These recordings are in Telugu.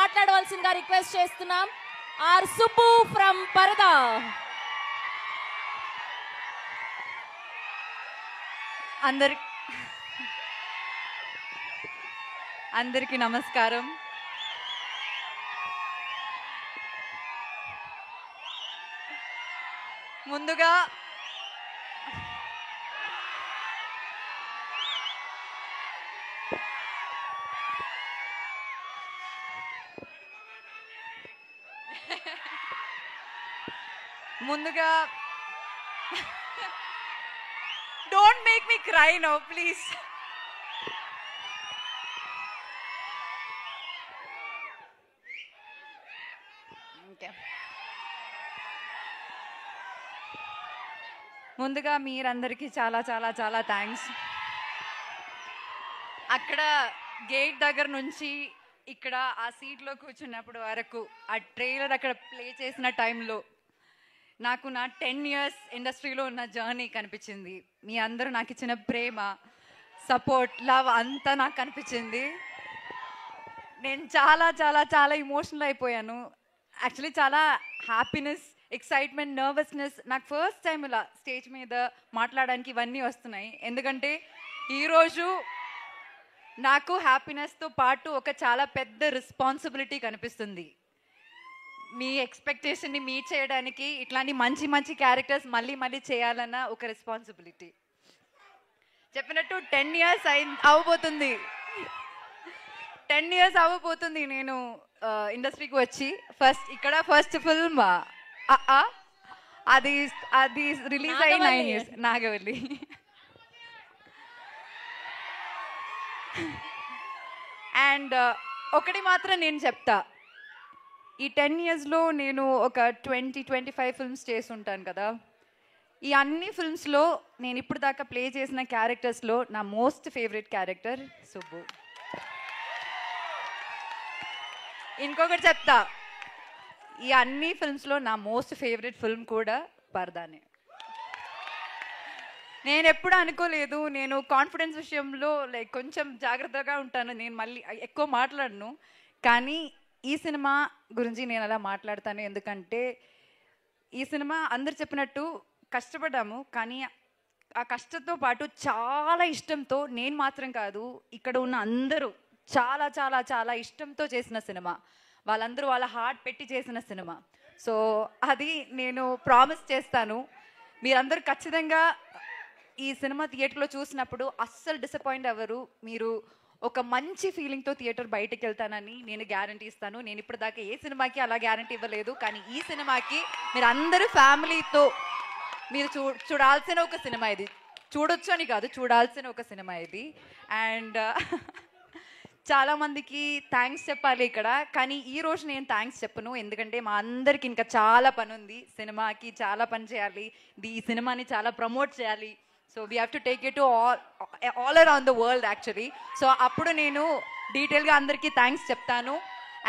మాట్లాడవలసిందిగా రిక్వెస్ట్ చేస్తున్నాం. ఆర్ సుబ్బు ఫ్రమ్ పరదా. అందరికీ నమస్కారం. ముందుగా don't make me cry now please. ముందుగా మీరందరికీ చాలా చాలా చాలా థ్యాంక్స్. అక్కడ గేట్ దగ్గర నుంచి ఇక్కడ ఆ సీట్లో కూర్చున్నప్పుడు వరకు ఆ ట్రైలర్ అక్కడ ప్లే చేసిన టైంలో నాకు నా 10 years ఇండస్ట్రీలో ఉన్న జర్నీ కనిపించింది. మీ అందరూ నాకు ఇచ్చిన ప్రేమ, సపోర్ట్, లవ్ అంతా నాకు కనిపించింది. నేను చాలా చాలా చాలా ఇమోషనల్ అయిపోయాను. యాక్చువల్లీ చాలా హ్యాపీనెస్, ఎక్సైట్మెంట్, నర్వస్నెస్. నాకు ఫస్ట్ టైం ఇలా స్టేజ్ మీద మాట్లాడడానికి ఇవన్నీ వస్తున్నాయి. ఎందుకంటే ఈరోజు నాకు హ్యాపీనెస్తో పాటు ఒక చాలా పెద్ద రెస్పాన్సిబిలిటీ కనిపిస్తుంది. మీ ఎక్స్పెక్టేషన్ని మీట్ చేయడానికి ఇట్లాంటి మంచి మంచి క్యారెక్టర్స్ మళ్ళీ మళ్ళీ చేయాలన్న ఒక రెస్పాన్సిబిలిటీ. చెప్పినట్టు 10 years అవ్వబోతుంది. 10 years అవ్వబోతుంది నేను ఇండస్ట్రీకి వచ్చి. ఫస్ట్ ఫిల్మ్ అది రిలీజ్ అయ్యి 9 years. నాగవల్లి. అండ్ ఒకటి మాత్రం నేను చెప్తా, ఈ 10 yearsలో నేను ఒక 20-25 ఫిల్మ్స్ చేసి ఉంటాను కదా. ఈ అన్ని ఫిల్మ్స్లో నేను ఇప్పుడు దాకా ప్లే చేసిన క్యారెక్టర్స్లో నా మోస్ట్ ఫేవరెట్ క్యారెక్టర్ సుబ్బు. ఇంకొకటి చెప్తా, ఈ అన్ని ఫిల్మ్స్లో నా మోస్ట్ ఫేవరెట్ ఫిల్మ్ కూడా పరదానే. నేను ఎప్పుడు అనుకోలేదు, నేను కాన్ఫిడెన్స్ విషయంలో లైక్ కొంచెం జాగ్రత్తగా ఉంటాను, నేను మళ్ళీ ఎక్కువ మాట్లాడను. కానీ ఈ సినిమా గురించి నేను అలా మాట్లాడతాను. ఎందుకంటే ఈ సినిమా అందరు చెప్పినట్టు కష్టపడ్డాము, కానీ ఆ కష్టంతో పాటు చాలా ఇష్టంతో, నేను మాత్రం కాదు ఇక్కడ ఉన్న అందరూ చాలా చాలా చాలా ఇష్టంతో చేసిన సినిమా. వాళ్ళందరూ వాళ్ళ హార్ట్ పెట్టి చేసిన సినిమా. సో అది నేను ప్రామిస్ చేస్తాను, మీరందరూ ఖచ్చితంగా ఈ సినిమా థియేటర్లో చూసినప్పుడు అస్సలు డిసప్పాయింట్ అవ్వరు. మీరు ఒక మంచి ఫీలింగ్తో థియేటర్ బయటకు వెళ్తానని నేను గ్యారంటీ ఇస్తాను. నేను ఇప్పుడు దాకా ఏ సినిమాకి అలా గ్యారంటీ ఇవ్వలేదు, కానీ ఈ సినిమాకి మీరు అందరూ ఫ్యామిలీతో మీరు చూడాల్సిన ఒక సినిమా ఇది. చూడొచ్చు అని కాదు, చూడాల్సిన ఒక సినిమా ఇది. అండ్ చాలామందికి థ్యాంక్స్ చెప్పాలి ఇక్కడ, కానీ ఈరోజు నేను థ్యాంక్స్ చెప్పను. ఎందుకంటే మా అందరికి ఇంకా చాలా పని ఉంది. సినిమాకి చాలా పని చేయాలి, ఈ సినిమాని చాలా ప్రమోట్ చేయాలి. So we have to take it to all around the world actually. So అప్పుడు నేను డీటెయిల్గా అందరికీ థ్యాంక్స్ చెప్తాను.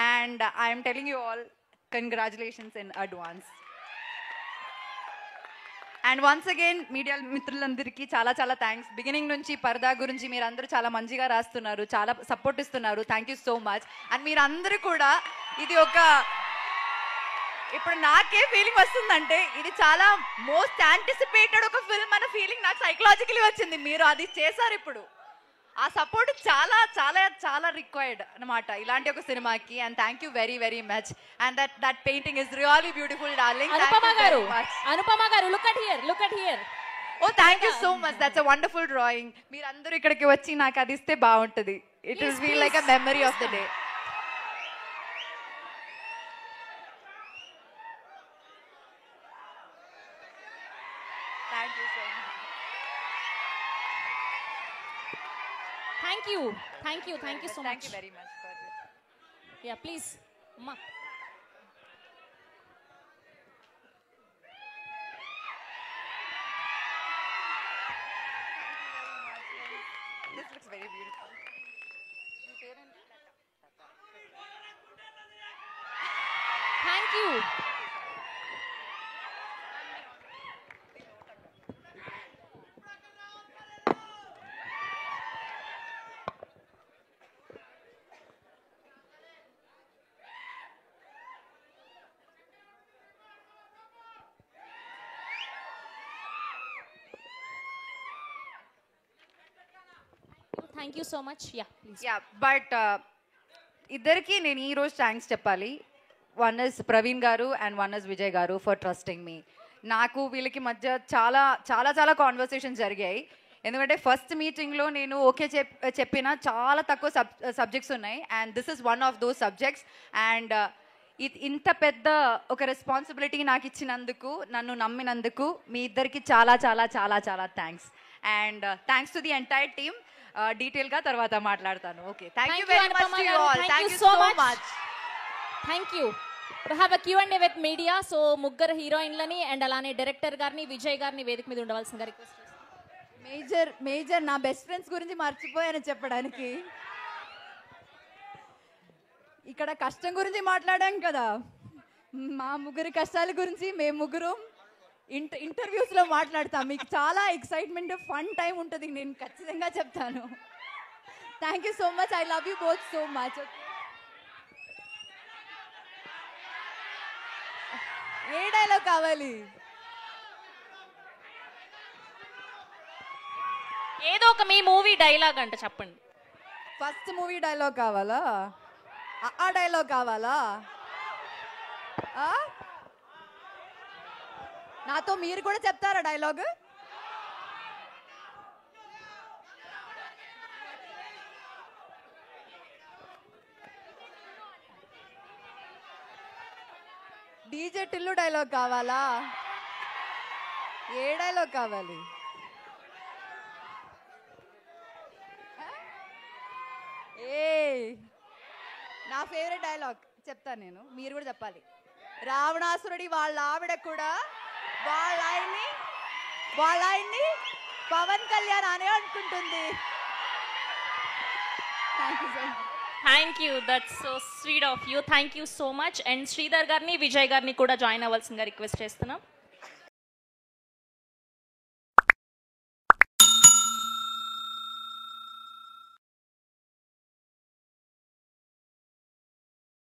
And I'm telling you all congratulations in advance. And once again media మిత్రులందరికీ చాలా చాలా థ్యాంక్స్. బిగినింగ్ నుంచి పరదా గురించి మీరు అందరూ చాలా మంచిగా రాస్తున్నారు, చాలా సపోర్ట్ ఇస్తున్నారు. Thank you so much. And మీరందరూ కూడా ఇది ఒక, ఇప్పుడు నాకే ఫీలింగ్ వస్తుందంటే ఇది చాలా మోస్ట్ యాంటిసిపేటెడ్ ఒక ఫిల్మ్ అన్న ఫీలింగ్ నాకు సైకలాజికలీ వచ్చింది. మీరు అది చేశారు. ఇప్పుడు ఆ సపోర్ట్ చాలా చాలా చాలా రిక్వైర్డ్ అనమాట ఇలాంటి ఒక సినిమాకి. And thank you very very much. And that painting is really beautiful darling. Anupama garu look at here. Oh thank you so much, that's a wonderful drawing. మీరందరూ ఇక్కడికి వచ్చి నాకు అది ఇస్తే బాగుంటుంది. It will feel like a memory of the day. Thank you so much. Thank you so much. Thank you very much for this. Yeah, please. Ma. This looks very beautiful. Thank you. Thank you so much. Yeah please. Yeah but ఇద్దరికి నేను ఈరోజు థ్యాంక్స్ చెప్పాలి. వన్ ఇస్ ప్రవీణ్ గారు అండ్ వన్ ఇస్ విజయ్ గారు ఫర్ ట్రస్టింగ్ మీ. నాకు వీళ్ళకి మధ్య చాలా చాలా చాలా కాన్వర్సేషన్స్ జరిగాయి. ఎందుకంటే ఫస్ట్ మీటింగ్లో నేను ఓకే చెప్పిన చాలా తక్కువ సబ్జెక్ట్స్ ఉన్నాయి and this is one of those subjects. And ఇంత పెద్ద ఒక రెస్పాన్సిబిలిటీ నాకు ఇచ్చినందుకు, నన్ను నమ్మినందుకు మీ ఇద్దరికి చాలా చాలా చాలా చాలా thanks. And thanks to the entire team. డీటెయిల్గా తర్వాత మాట్లాడతాను. Okay, thank you very much to you all. Thank you so much. Thank you. We have a Q&A with media. So ముగ్గురు హీరోయిన్లని అండ్ అలానే డైరెక్టర్ గారిని విజయ్ గారిని వేదిక మీద ఉండవలసిందిగా రిక్వెస్ట్ చేస్తాను. మేజర్ నా బెస్ట్ ఫ్రెండ్స్ గురించి మర్చిపోయాను చెప్పడానికి. ఇక్కడ కష్టం గురించి మాట్లాడాం కదా, మా ముగ్గురి కష్టాల గురించి మేము ముగ్గురు ఇంటర్వ్యూస్లో మాట్లాడతాం. మీకు చాలా ఎక్సైట్మెంట్ ఫన్ టైం ఉంటుంది, నేను ఖచ్చితంగా చెప్తాను. Thank you so much. I love you both so much. A dialogue కావాలి? ఏదో ఒక మీ మూవీ డైలాగ్ అంట చెప్పండి. ఫస్ట్ మూవీ డైలాగ్ కావాలా? ఆ డైలాగ్ కావాలా? నాతో మీరు కూడా చెప్తారా డైలాగ్? డీజే టిల్లు డైలాగ్ కావాలా? ఏ డైలాగ్ కావాలి? నా ఫేవరెట్ డైలాగ్ చెప్తాను నేను, మీరు కూడా చెప్పాలి. రావణాసురుడి వాళ్ళ ఆవిడ కూడా వాళ్ళ ఆయన్ని పవన్ కళ్యాణ్ అనే అనుకుంటుంది. Thank you. That's so sweet of you. Thank you so much. And Sridhar గారిని విజయ్ గారిని కూడా జాయిన్ అవ్వాల్సిందిగా రిక్వెస్ట్ చేస్తున్నాం.